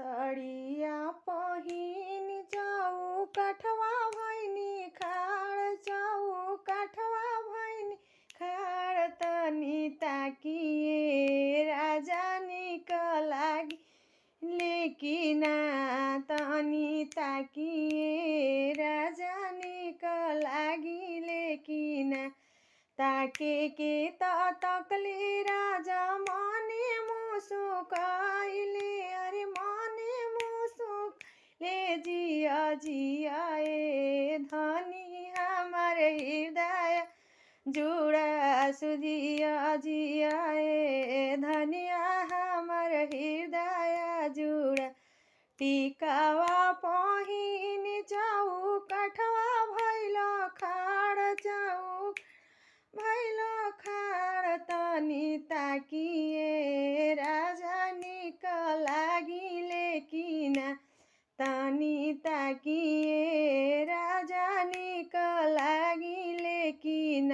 सड़िया पहिन चौकठवा भैनी खाड़ चौकठवा भैनी खाड़ तनी ताकिए राजा निक लागी लेकिन तनी ताकिए राजा निक लागी लेकिन ताके के तकले राजा मने मुसुकाइले अरे मने मुसुकले जिया जिया ए धनी हमार हृदय जुड़ा सुजिया जिया ए धनिया हमार हृदय जुड़ा टिकावा पहिन चौकठवा भैल खाड़ चौक भैल खाड़ तनी ताकिए राजा निक लागी लेकिन तनी ताकिए राजा निक लागी लेकिन